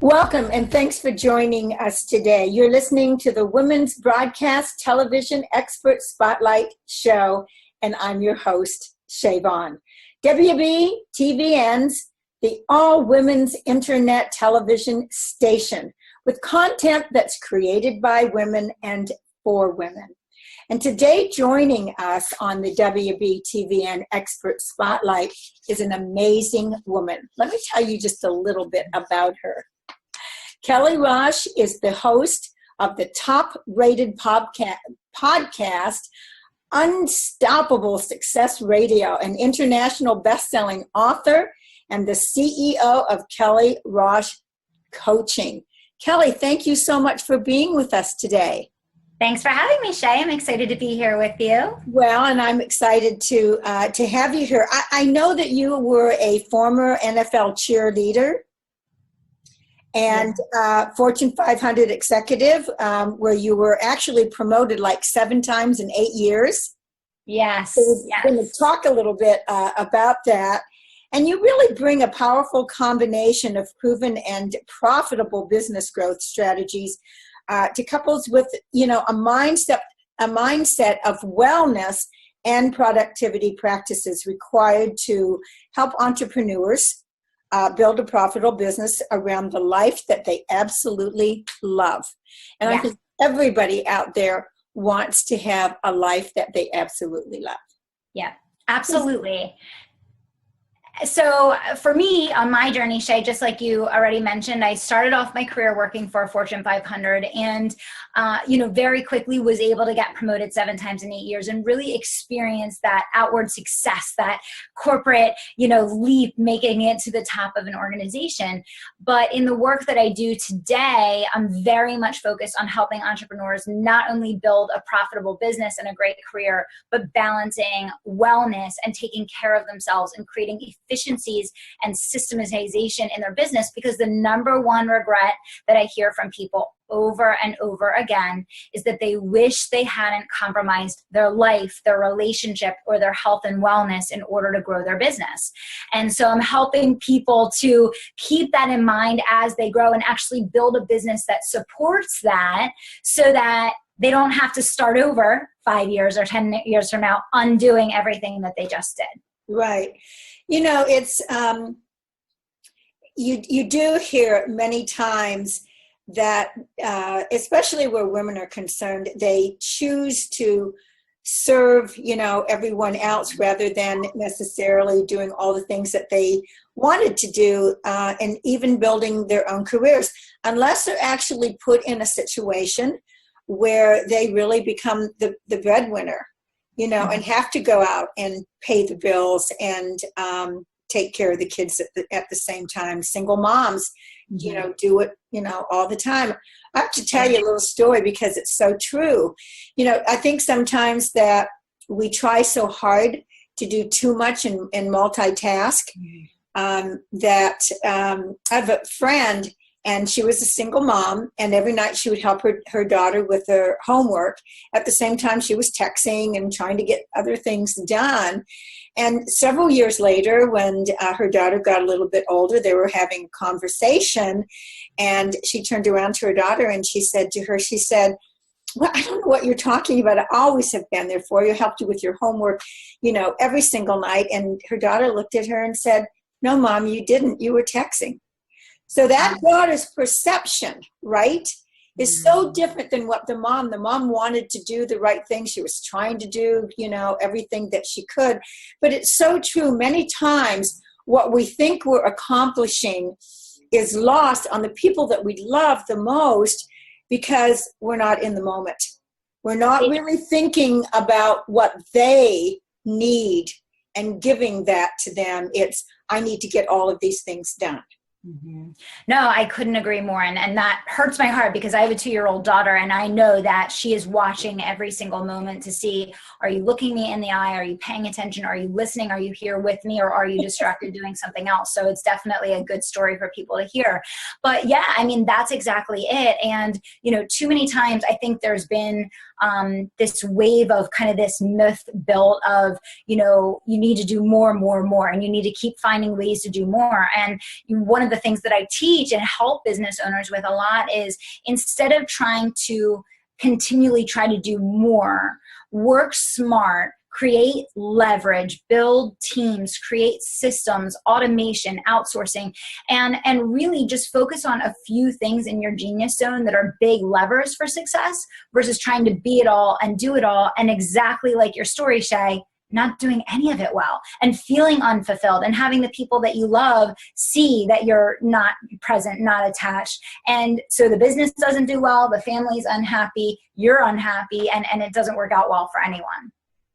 Welcome and thanks for joining us today. You're listening to the Women's Broadcast Television Expert Spotlight Show, and I'm your host, Shea Vaughn. WBTVN's the all-women's internet television station with content that's created by women and for women. And today joining us on the WBTVN Expert Spotlight is an amazing woman. Let me tell you just a little bit about her. Kelly Roach is the host of the top-rated podcast, Unstoppable Success Radio, an international best-selling author, and the CEO of Kelly Roach Coaching. Kelly, thank you so much for being with us today. Thanks for having me, Shea. I'm excited to be here with you. Well, and I'm excited to have you here. I know that you were a former NFL cheerleader and Fortune 500 executive, where you were actually promoted like 7 times in 8 years. Yes. So we're going to talk a little bit about that. And you really bring a powerful combination of proven and profitable business growth strategies to couples with, a mindset of wellness and productivity practices required to help entrepreneurs build a profitable business around the life that they absolutely love. And I think everybody out there wants to have a life that they absolutely love. Yeah, absolutely. So for me on my journey, Shea, just like you already mentioned, I started off my career working for Fortune 500 and, very quickly was able to get promoted 7 times in 8 years and really experience that outward success, that corporate, leap, making it to the top of an organization. But in the work that I do today, I'm very much focused on helping entrepreneurs not only build a profitable business and a great career, but balancing wellness and taking care of themselves and creating efficiencies and systematization in their business, because the number one regret that I hear from people over and over again is that they wish they hadn't compromised their life, their relationship, or their health and wellness in order to grow their business. And so I'm helping people to keep that in mind as they grow and actually build a business that supports that, so that they don't have to start over 5 years or 10 years from now undoing everything that they just did. Right. It's you do hear many times that, especially where women are concerned, they choose to serve, everyone else rather than necessarily doing all the things that they wanted to do, and even building their own careers, unless they're actually put in a situation where they really become the breadwinner, and have to go out and pay the bills and take care of the kids at the same time. Single moms, do it, all the time. I have to tell you a little story because it's so true. I think sometimes that we try so hard to do too much and multitask, that I have a friend, and she was a single mom, and every night she would help her daughter with her homework. At the same time, she was texting and trying to get other things done. And several years later, when her daughter got a little bit older, they were having a conversation, and she turned around to her daughter and she said to her, well, I don't know what you're talking about. I always have been there for you, helped you with your homework, every single night. And her daughter looked at her and said, no, Mom, you didn't. You were texting. So that daughter's perception, right, is so different than what the mom wanted to do the right thing. She was trying to do, everything that she could. But it's so true. Many times what we think we're accomplishing is lost on the people that we love the most because we're not in the moment. We're not really thinking about what they need and giving that to them. It's, I need to get all of these things done. Mm-hmm. No, I couldn't agree more. And that hurts my heart because I have a 2-year-old daughter, and I know that she is watching every single moment to see, are you looking me in the eye? Are you paying attention? Are you listening? Are you here with me? Or are you distracted doing something else? So it's definitely a good story for people to hear. But yeah, I mean, that's exactly it. And, too many times I think there's been this wave of kind of this myth built of, you know, you need to do more, and you need to keep finding ways to do more. And one of the things that I teach and help business owners with a lot is, instead of trying to continually try to do more, work smart, create leverage, build teams, create systems, automation, outsourcing, and really just focus on a few things in your genius zone that are big levers for success, versus trying to be it all and do it all. And exactly like your story, Shea, not doing any of it well and feeling unfulfilled, and having the people that you love see that you're not present, not attached. And so the business doesn't do well, the family's unhappy, you're unhappy, and it doesn't work out well for anyone.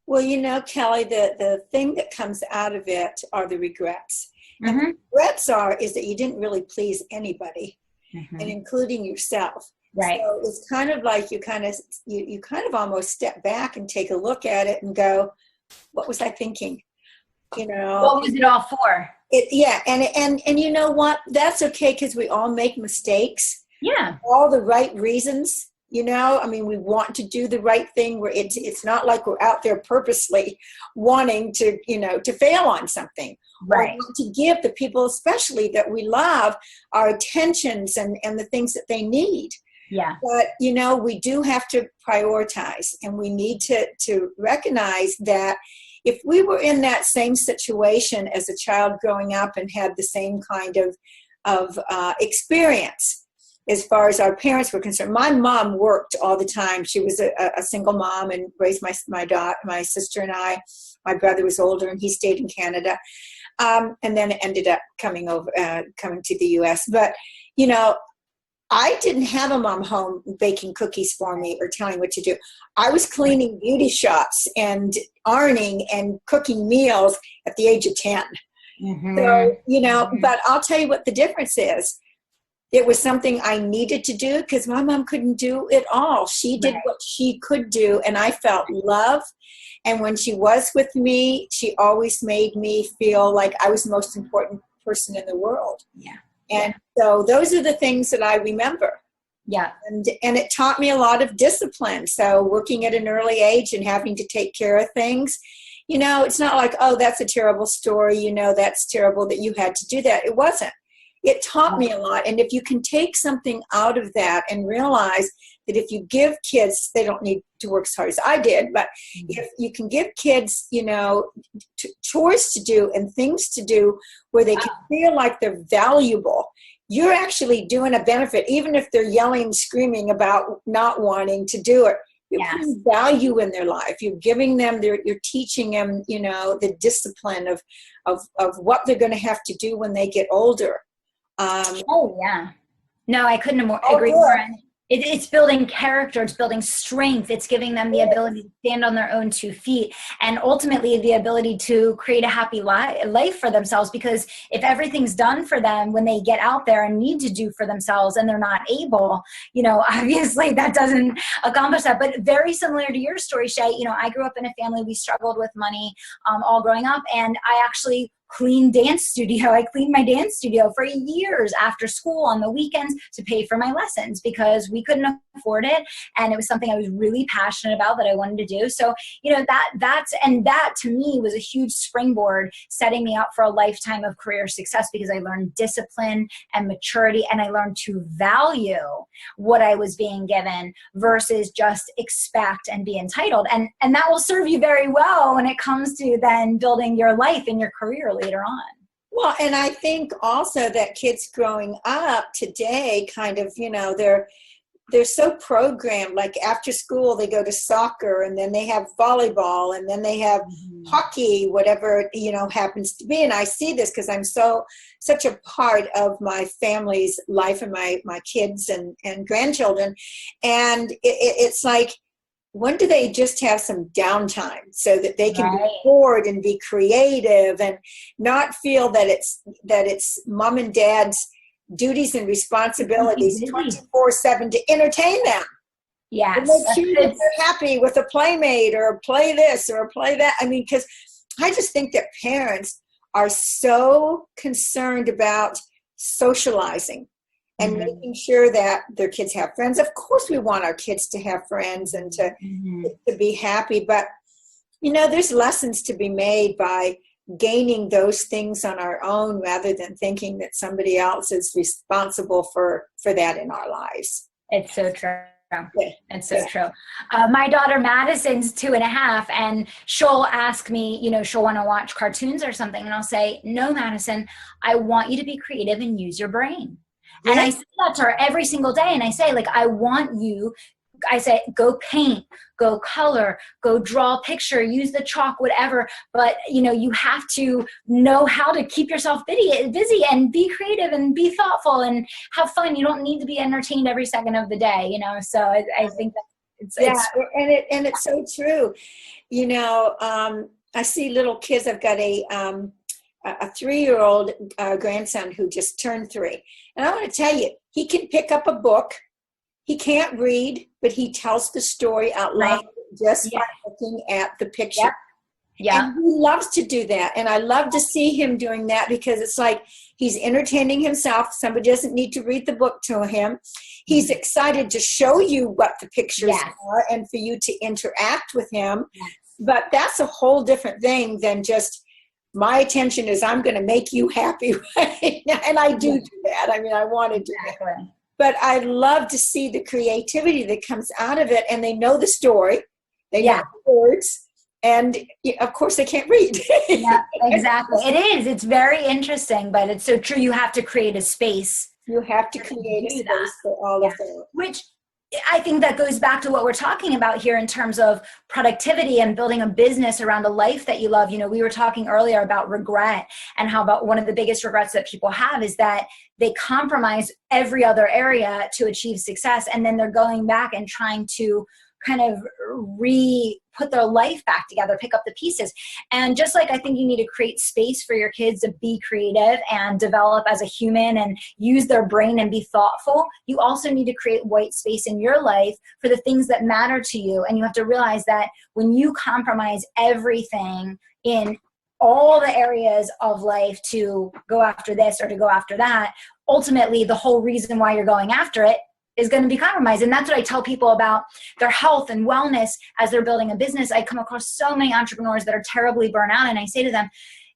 Well, you know, Kelly, the thing that comes out of it are the regrets. Mm-hmm. And the regrets is that you didn't really please anybody, Mm-hmm. and including yourself. Right. So it's kind of like you kind of almost step back and take a look at it and go, what was I thinking? You know, What was it all for? Yeah. And you know what? That's okay, because we all make mistakes. Yeah. All the right reasons. You know, I mean, we want to do the right thing, where it's not like we're out there purposely wanting to, you know, to fail on something. Right. Or to give the people, especially that we love, our attentions and the things that they need. Yeah. But, you know, we do have to prioritize, and we need to recognize that if we were in that same situation as a child growing up and had the same kind of experience, as far as our parents were concerned. My mom worked all the time. She was a single mom and raised my sister and I. My brother was older, and he stayed in Canada, and then ended up coming to the U.S. But, you know, I didn't have a mom home baking cookies for me or telling what to do. I was cleaning beauty shops and ironing and cooking meals at the age of 10. Mm-hmm. So, you know, but I'll tell you what the difference is. It was something I needed to do, because my mom couldn't do it all. She did what she could do, and I felt love. And when she was with me, she always made me feel like I was the most important person in the world. Yeah. And so those are the things that I remember. Yeah. And it taught me a lot of discipline. So working at an early age and having to take care of things, you know, it's not like, oh, that's a terrible story. You know, that's terrible that you had to do that. It wasn't. It taught me a lot. And if you can take something out of that and realize that if you give kids, they don't need to work as hard as I did, but if you can give kids, you know, chores to do and things to do where they can feel like they're valuable, you're actually doing a benefit, even if they're yelling and screaming about not wanting to do it. You're putting value in their life. You're giving them, you're teaching them, you know, the discipline of what they're going to have to do when they get older. No, I couldn't agree more. It's building character, it's building strength, it's giving them the ability to stand on their own 2 feet, and ultimately the ability to create a happy life for themselves. Because if everything's done for them when they get out there and need to do for themselves and they're not able, you know, obviously that doesn't accomplish that. But very similar to your story, Shea, you know, I grew up in a family, we struggled with money all growing up, and I actually cleaned dance studio. I cleaned my dance studio for years after school on the weekends to pay for my lessons, because we couldn't afford it. And it was something I was really passionate about that I wanted to do. So, you know, that to me was a huge springboard, setting me up for a lifetime of career success, because I learned discipline and maturity, and I learned to value what I was being given versus just expect and be entitled. And that will serve you very well when it comes to then building your life and your career later on. Well, and I think also that kids growing up today kind of, you know, they're so programmed, like after school they go to soccer, and then they have volleyball, and then they have hockey, whatever, you know, happens to be. And I see this because I'm such a part of my family's life and my kids and grandchildren. And it's like, when do they just have some downtime so that they can be bored and be creative and not feel that it's mom and dad's duties and responsibilities 24/7 to entertain them? Yes. And make sure that they're happy with a playmate or play this or play that. I mean, because I just think that parents are so concerned about socializing and making sure that their kids have friends. Of course, we want our kids to have friends and to be happy, but there's lessons to be made by gaining those things on our own rather than thinking that somebody else is responsible for that in our lives. It's so true. Yeah. It's so true. My daughter Madison's 2.5, and she'll ask me, she'll want to watch cartoons or something, and I'll say, no, Madison, I want you to be creative and use your brain. Yeah. And I say that to her every single day, and I say, I say, go paint, go color, go draw a picture, use the chalk, whatever. But, you have to know how to keep yourself busy and be creative and be thoughtful and have fun. You don't need to be entertained every second of the day, So I think that it's so true. I see little kids. I've got a 3-year-old grandson who just turned 3. And I want to tell you, he can pick up a book. He can't read, but he tells the story out loud just by looking at the picture. Yeah. And he loves to do that. And I love to see him doing that because it's like he's entertaining himself. Somebody doesn't need to read the book to him. He's excited to show you what the pictures are and for you to interact with him. Yes. But that's a whole different thing than just my attention is I'm going to make you happy. Right? And I do that. I mean, I want to do that. But I love to see the creativity that comes out of it, and they know the story, they know the words, and of course they can't read. Yeah, exactly. It is. It's very interesting, but it's so true. You have to create a space. You have to create a space for all of that. Which I think that goes back to what we're talking about here in terms of productivity and building a business around a life that you love. We were talking earlier about regret and how about one of the biggest regrets that people have is that they compromise every other area to achieve success. And then they're going back and trying to kind of put their life back together, pick up the pieces. And just like I think you need to create space for your kids to be creative and develop as a human and use their brain and be thoughtful, you also need to create white space in your life for the things that matter to you. And you have to realize that when you compromise everything in all the areas of life to go after this or to go after that, ultimately the whole reason why you're going after it is going to be compromised. And that's what I tell people about their health and wellness as they're building a business. I come across so many entrepreneurs that are terribly burnt out, and I say to them,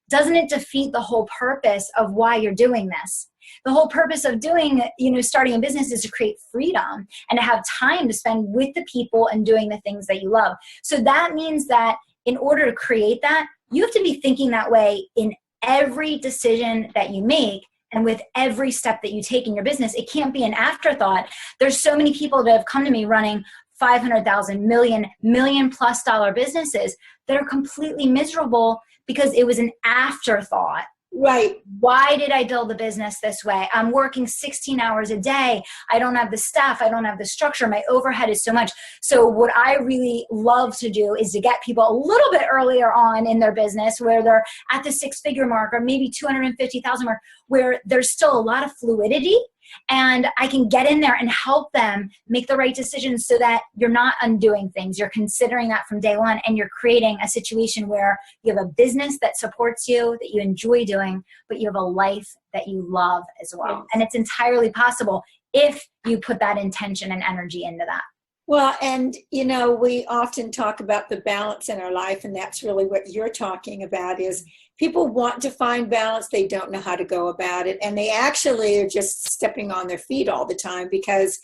doesn't it defeat the whole purpose of why you're doing this? The whole purpose of starting a business is to create freedom and to have time to spend with the people and doing the things that you love. So that means that in order to create that, you have to be thinking that way in every decision that you make. And with every step that you take in your business, it can't be an afterthought. There's so many people that have come to me running $500,000, million plus dollar businesses that are completely miserable because it was an afterthought. Right. Why did I build the business this way? I'm working 16 hours a day. I don't have the staff. I don't have the structure. My overhead is so much. So what I really love to do is to get people a little bit earlier on in their business where they're at the 6-figure mark or maybe 250,000 mark, where there's still a lot of fluidity. And I can get in there and help them make the right decisions so that you're not undoing things. You're considering that from day one, and you're creating a situation where you have a business that supports you, that you enjoy doing, but you have a life that you love as well. Yes. And it's entirely possible if you put that intention and energy into that. Well, and, we often talk about the balance in our life, and that's really what you're talking about is people want to find balance. They don't know how to go about it. And they actually are just stepping on their feet all the time because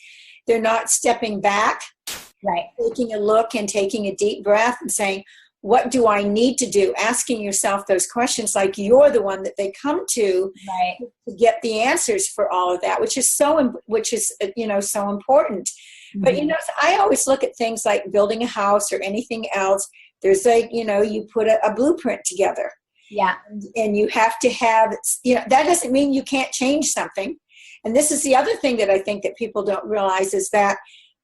they're not stepping back, right? Taking a look and taking a deep breath and saying, what do I need to do? Asking yourself those questions like you're the one that they come to, right, to get the answers for all of that, which is so important. But, I always look at things like building a house or anything else. There's you put a blueprint together. Yeah. And you have to have, that doesn't mean you can't change something. And this is the other thing that I think that people don't realize is that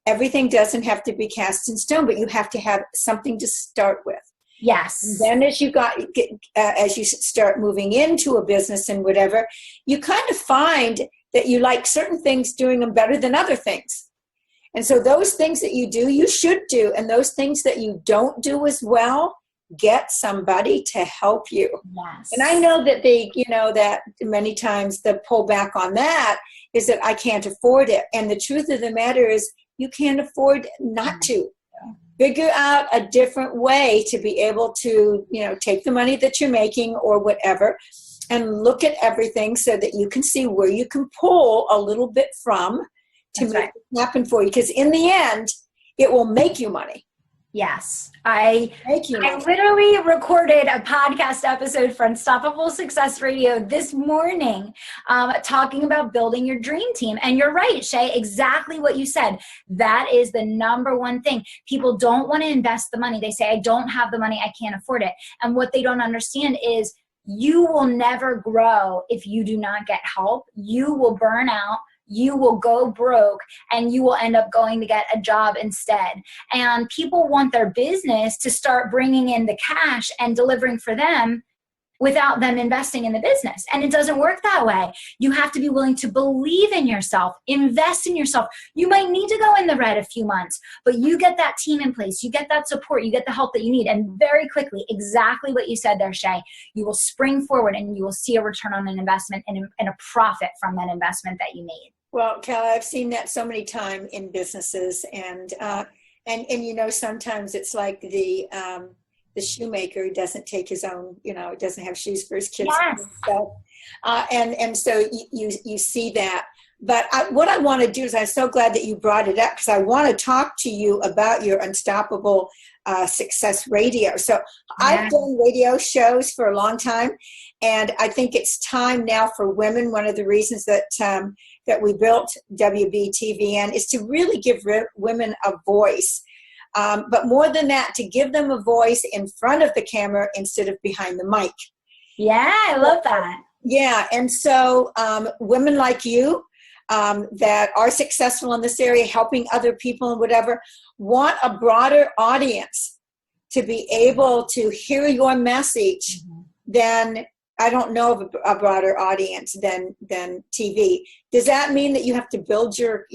everything doesn't have to be cast in stone, but you have to have something to start with. Yes. And then as you start moving into a business and whatever, you kind of find that you like certain things, doing them better than other things. And so those things that you do, you should do. And those things that you don't do as well, get somebody to help you. Yes. And I know that that many times the pullback on that is that I can't afford it. And the truth of the matter is you can't afford not to. Figure out a different way to be able to, take the money that you're making or whatever and look at everything so that you can see where you can pull a little bit from to make it happen for you. Because in the end, it will make you money. Yes. I literally recorded a podcast episode for Unstoppable Success Radio this morning, talking about building your dream team. And you're right, Shea, exactly what you said. That is the number one thing. People don't want to invest the money. They say, I don't have the money, I can't afford it. And what they don't understand is you will never grow if you do not get help. You will burn out. You will go broke, and you will end up going to get a job instead. And people want their business to start bringing in the cash and delivering for them without them investing in the business. And it doesn't work that way. You have to be willing to believe in yourself, invest in yourself. You might need to go in the red a few months, but you get that team in place, you get that support, you get the help that you need. And very quickly, exactly what you said there, Shea, you will spring forward and you will see a return on an investment and a profit from that investment that you made. Well, Kelly, I've seen that so many times in businesses, and sometimes it's like the shoemaker who doesn't take his own, doesn't have shoes for his kids. Yes. And stuff. And so you see that. But what I want to do is, I'm so glad that you brought it up, because I want to talk to you about your Unstoppable Success Radio. So I've done radio shows for a long time, and I think it's time now for women. One of the reasons that we built WBTVN is to really give women a voice. But more than that, to give them a voice in front of the camera instead of behind the mic. Yeah, I love that. Yeah, and so women like you that are successful in this area, helping other people and whatever, want a broader audience to be able to hear your message than, I don't know of a broader audience than TV. Does that mean that you have to build your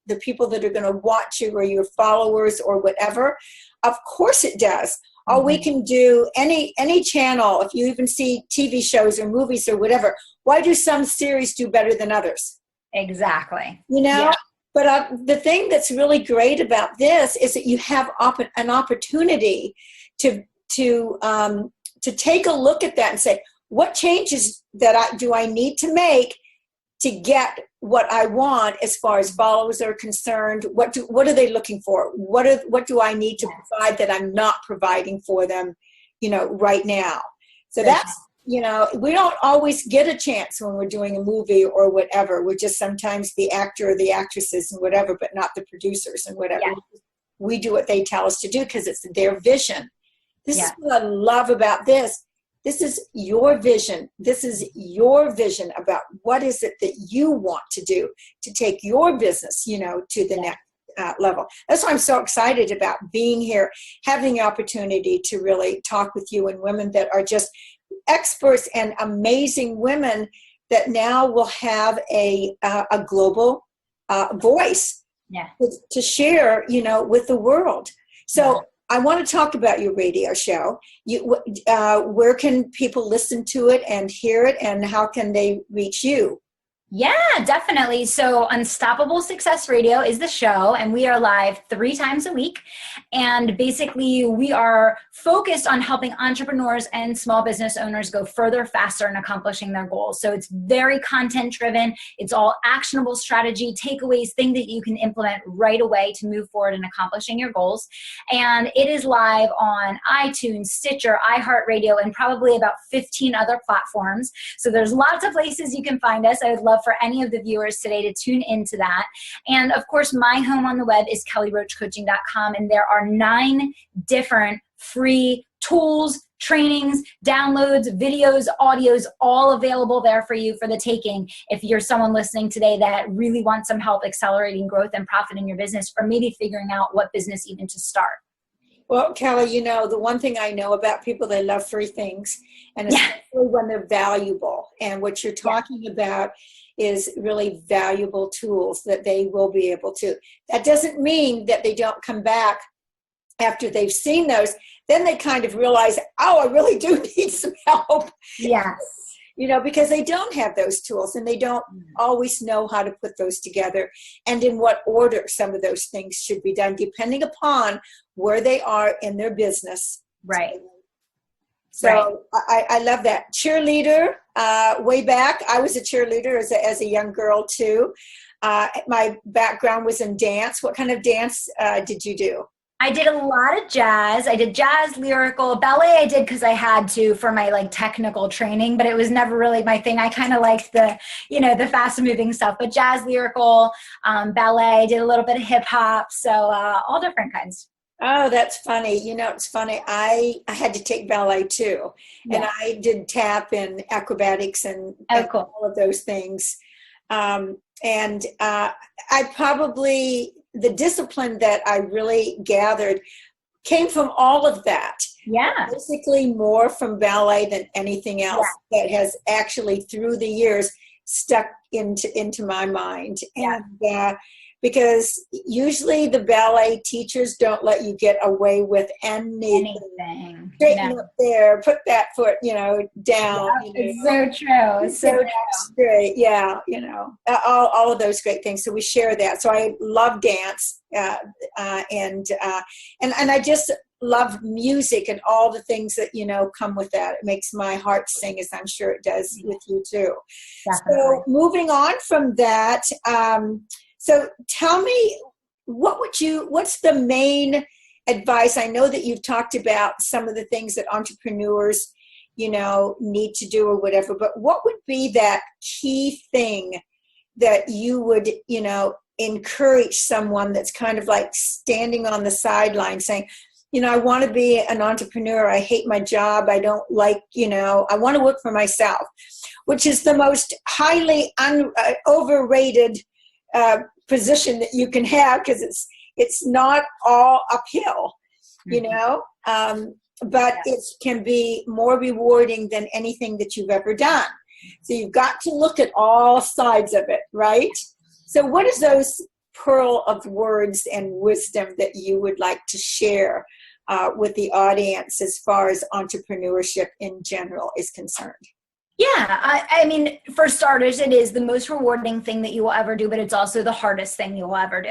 the people that are going to watch you or your followers or whatever? Of course it does. Or we can do any channel. If you even see TV shows or movies or whatever, why do some series do better than others? Exactly. Yeah. But the thing that's really great about this is that you have an opportunity to take a look at that and say, what changes do I need to make to get what I want as far as followers are concerned? What are they looking for? What do I need to provide that I'm not providing for them, right now? So that's, we don't always get a chance when we're doing a movie or whatever. We're just sometimes the actor or the actresses and whatever, but not the producers and whatever. Yeah. We do what they tell us to do because it's their vision. This is what I love about this. This is your vision. This is your vision about what is it that you want to do to take your business, to the next level. That's why I'm so excited about being here, having the opportunity to really talk with you and women that are just experts and amazing women that now will have a global voice to share, with the world. So I want to talk about your radio show. Where can people listen to it and hear it, and how can they reach you? Yeah, definitely. So Unstoppable Success Radio is the show, and we are live 3 times a week. And basically, we are focused on helping entrepreneurs and small business owners go further, faster in accomplishing their goals. So it's very content driven. It's all actionable strategy, takeaways, things that you can implement right away to move forward in accomplishing your goals. And it is live on iTunes, Stitcher, iHeartRadio, and probably about 15 other platforms. So there's lots of places you can find us. I would love for any of the viewers today to tune into that. And of course, my home on the web is kellyroachcoaching.com, and there are 9 different free tools, trainings, downloads, videos, audios, all available there for you for the taking. If you're someone listening today that really wants some help accelerating growth and profit in your business, or maybe figuring out what business even to start. Well, Kelly, the one thing I know about people, they love free things, and especially when they're valuable. And what you're talking about is really valuable tools that they will be able to. That doesn't mean that they don't come back after they've seen those. then they kind of realize, oh, I really do need some help. Yes. Because they don't have those tools and they don't always know how to put those together and in what order some of those things should be done, depending upon where they are in their business. Right. So I love that. Cheerleader, way back, I was a cheerleader as a young girl too. My background was in dance. What kind of dance did you do? I did a lot of jazz. I did jazz, lyrical, ballet. I did because I had to for my like technical training, but it was never really my thing. I kind of liked the fast moving stuff, but jazz, lyrical, ballet. I did a little bit of hip hop. So all different kinds. Oh, that's funny. It's funny. I had to take ballet too. Yeah. And I did tap and acrobatics and cool. all of those things. And I probably, the discipline that I really gathered came from all of that. Yeah. Basically more from ballet than anything else that has actually through the years stuck into my mind. Yeah. And because usually the ballet teachers don't let you get away with anything. Straighten up there, put that foot, down. Yeah, it's so true. So true. Straight. Yeah, all of those great things. So we share that. So I love dance, and I just love music and all the things that come with that. It makes my heart sing, as I'm sure it does with you too. Definitely. So moving on from that. So tell me, what's the main advice? I know that you've talked about some of the things that entrepreneurs, need to do or whatever, but what would be that key thing that you would, encourage someone that's kind of like standing on the sideline saying, I want to be an entrepreneur. I hate my job. I don't like, I want to work for myself, which is the most highly overrated position that you can have because it's not all uphill, but it can be more rewarding than anything that you've ever done. So you've got to look at all sides of it, right? So what is those pearl of words and wisdom that you would like to share with the audience as far as entrepreneurship in general is concerned? Yeah, I mean, for starters, it is the most rewarding thing that you will ever do, but it's also the hardest thing you will ever do.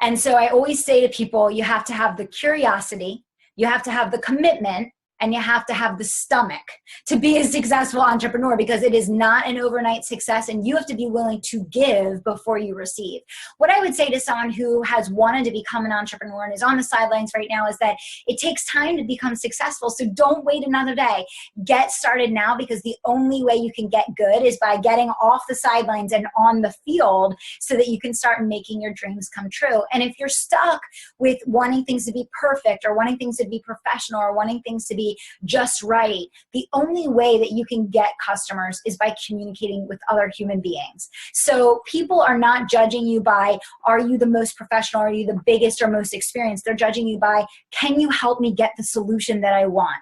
And so I always say to people, you have to have the curiosity, you have to have the commitment, and you have to have the stomach to be a successful entrepreneur, because it is not an overnight success and you have to be willing to give before you receive. What I would say to someone who has wanted to become an entrepreneur and is on the sidelines right now is that it takes time to become successful. So don't wait another day. Get started now, because the only way you can get good is by getting off the sidelines and on the field so that you can start making your dreams come true. And if you're stuck with wanting things to be perfect or wanting things to be professional or wanting things to be just right, the only way that you can get customers is by communicating with other human beings. So people are not judging you by, are you the most professional? Are you the biggest or most experienced? They're judging you by, can you help me get the solution that I want?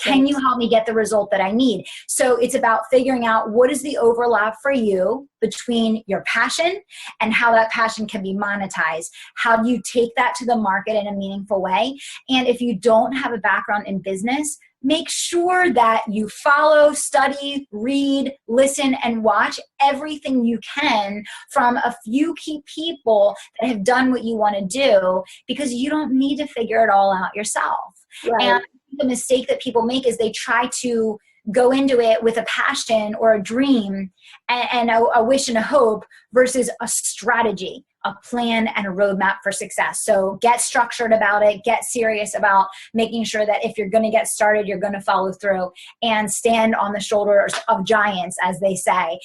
Can you help me get the result that I need? So it's about figuring out what is the overlap for you between your passion and how that passion can be monetized. How do you take that to the market in a meaningful way? And if you don't have a background in business, make sure that you follow, study, read, listen, and watch everything you can from a few key people that have done what you want to do, because you don't need to figure it all out yourself. Right. And the mistake that people make is they try to go into it with a passion or a dream and a wish and a hope versus a strategy, a plan, and a roadmap for success. So get structured about it, get serious about making sure that if you're going to get started, you're going to follow through and stand on the shoulders of giants, as they say.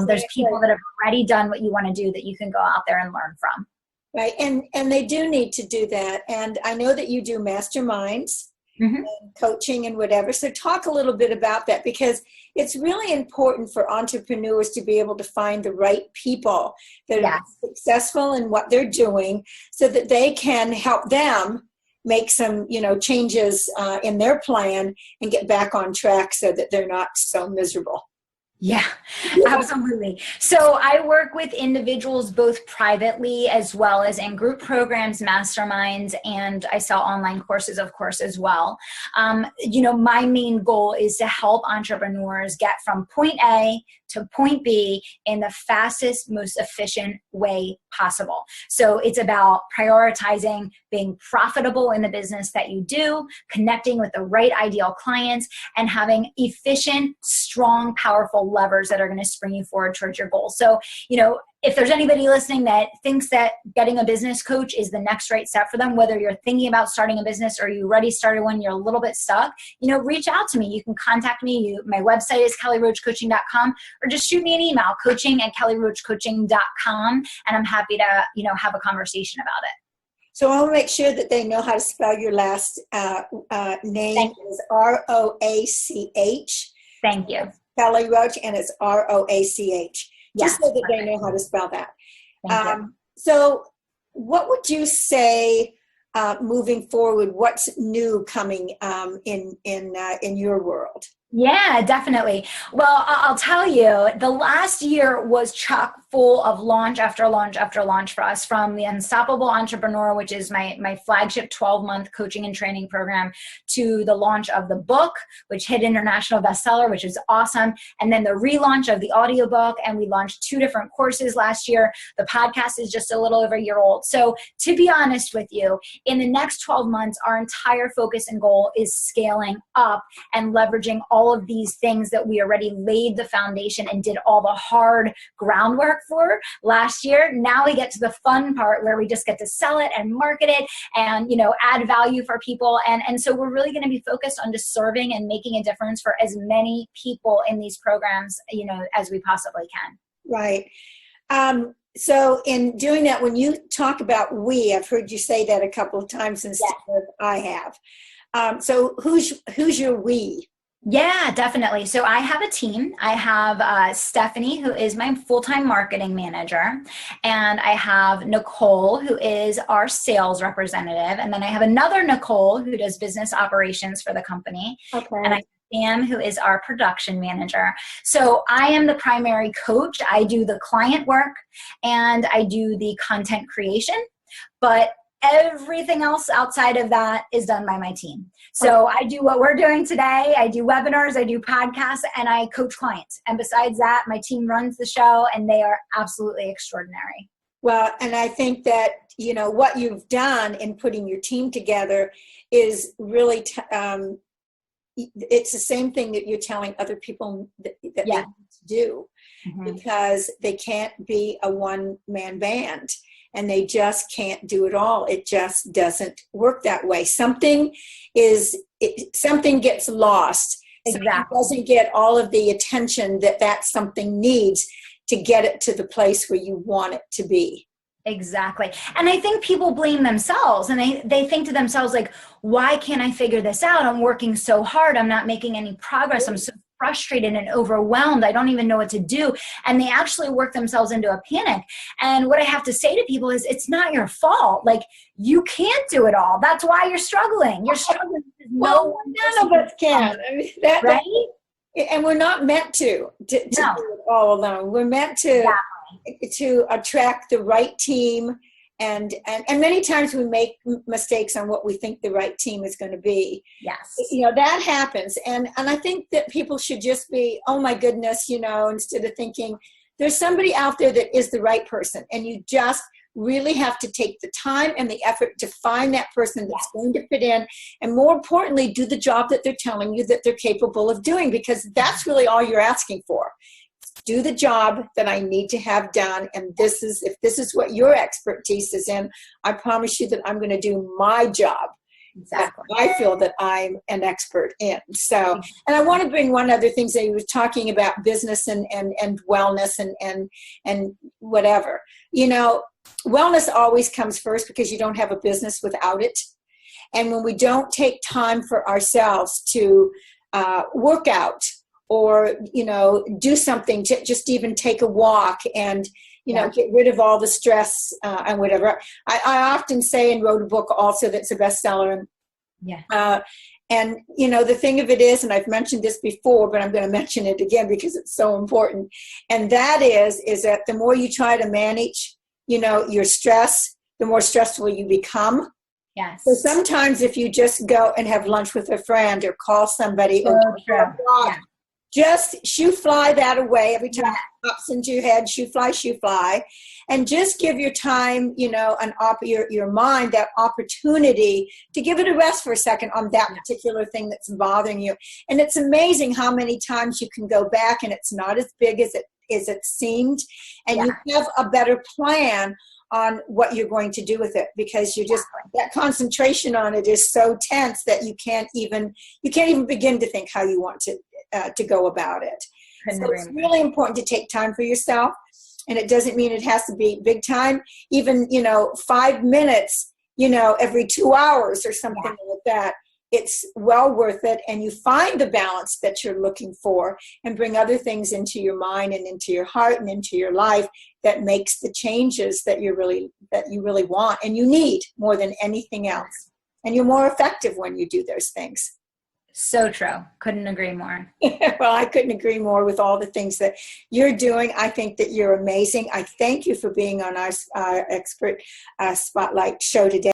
There's people that have already done what you want to do that you can go out there and learn from. Right. And they do need to do that. And I know that you do masterminds. Mm-hmm. And coaching and whatever. So talk a little bit about that, because it's really important for entrepreneurs to be able to find the right people that are successful in what they're doing so that they can help them make some, changes in their plan and get back on track so that they're not so miserable. Yeah, absolutely. So I work with individuals both privately as well as in group programs, masterminds, and I sell online courses, of course, as well. My main goal is to help entrepreneurs get from point A to point B in the fastest, most efficient way possible. So it's about prioritizing being profitable in the business that you do, connecting with the right ideal clients, and having efficient, strong, powerful levers that are going to spring you forward towards your goals. So, if there's anybody listening that thinks that getting a business coach is the next right step for them, whether you're thinking about starting a business or you already started one, you're a little bit stuck, reach out to me. You can contact me. My website is kellyroachcoaching.com, or just shoot me an email, coaching@kellyroachcoaching.com, and I'm happy to, have a conversation about it. So I'll make sure that they know how to spell your last name. Is Roach. Thank you. Kelly Roach, and it's Roach. Just so that they know how to spell that. So what would you say moving forward? What's new coming in your world? Yeah, definitely. Well, I'll tell you, the last year was chock full of launch after launch after launch for us, from the Unstoppable Entrepreneur, which is my flagship 12-month coaching and training program, to the launch of the book, which hit international bestseller, which is awesome. And then the relaunch of the audiobook. And we launched 2 different courses last year. The podcast is just a little over a year old. So to be honest with you, in the next 12 months, our entire focus and goal is scaling up and leveraging all of these things that we already laid the foundation and did all the hard groundwork for last year. Now we get to the fun part where we just get to sell it and market it and, add value for people. And so we're really going to be focused on just serving and making a difference for as many people in these programs, as we possibly can. Right. So in doing that, when you talk about we, I've heard you say that a couple of times instead of I have. So who's your we? Yeah, definitely. So I have a team. I have Stephanie, who is my full-time marketing manager. And I have Nicole, who is our sales representative. And then I have another Nicole who does business operations for the company. Okay. And I have Sam, who is our production manager. So I am the primary coach. I do the client work and I do the content creation. But everything else outside of that is done by my team. So I do what we're doing today. I do webinars, I do podcasts, and I coach clients. And besides that, my team runs the show, and they are absolutely extraordinary. Well, and I think that, what you've done in putting your team together is really, it's the same thing that you're telling other people that they need to do, because they can't be a one-man band. And they just can't do it all. It just doesn't work that way. Something gets lost. Exactly. Something doesn't get all of the attention that something needs to get it to the place where you want it to be. Exactly. And I think people blame themselves, and they think to themselves, like, why can't I figure this out? I'm working so hard. I'm not making any progress. I'm so frustrated and overwhelmed. I don't even know what to do. And they actually work themselves into a panic. And what I have to say to people is, it's not your fault. Like, you can't do it all. That's why you're struggling. You're struggling because none of us can. I mean, right? And we're not meant to do it all alone. We're meant to attract the right team. And many times we make mistakes on what we think the right team is going to be. Yes. That happens. And I think that people should just be, oh my goodness, instead of thinking there's somebody out there that is the right person. And you just really have to take the time and the effort to find that person that's going to fit in. And more importantly, do the job that they're telling you that they're capable of doing, because that's really all you're asking for. Do the job that I need to have done. And if this is what your expertise is in, I promise you that I'm going to do my job. Exactly. I feel that I'm an expert in. So, and I want to bring one other thing that you were talking about, business and wellness and whatever. Wellness always comes first, because you don't have a business without it. And when we don't take time for ourselves to work out, or, do something, to just even take a walk and, get rid of all the stress and whatever. I often say, and wrote a book also that's a bestseller, And, you know, the thing of it is, and I've mentioned this before, but I'm going to mention it again because it's so important. And that is that the more you try to manage, you know, your stress, the more stressful you become. Yes. So sometimes if you just go and have lunch with a friend or call somebody or Yeah. just shoo fly that away every time it pops into your head, shoo fly, and just give your time, you know, your mind that opportunity to give it a rest for a second on that particular thing that's bothering you. And it's amazing how many times you can go back and it's not as big as it seemed, and you have a better plan on what you're going to do with it, because you just that concentration on it is so tense that you can't even begin to think how you want to go about it. So it's really important to take time for yourself, and it doesn't mean it has to be big time. Even, you know, 5 minutes, you know, every 2 hours or something like that. It's well worth it, and you find the balance that you're looking for and bring other things into your mind and into your heart and into your life that makes the changes that you really want and you need more than anything else. And you're more effective when you do those things. So true. Couldn't agree more. Well, I couldn't agree more with all the things that you're doing. I think that you're amazing. I thank you for being on our Expert Spotlight show today.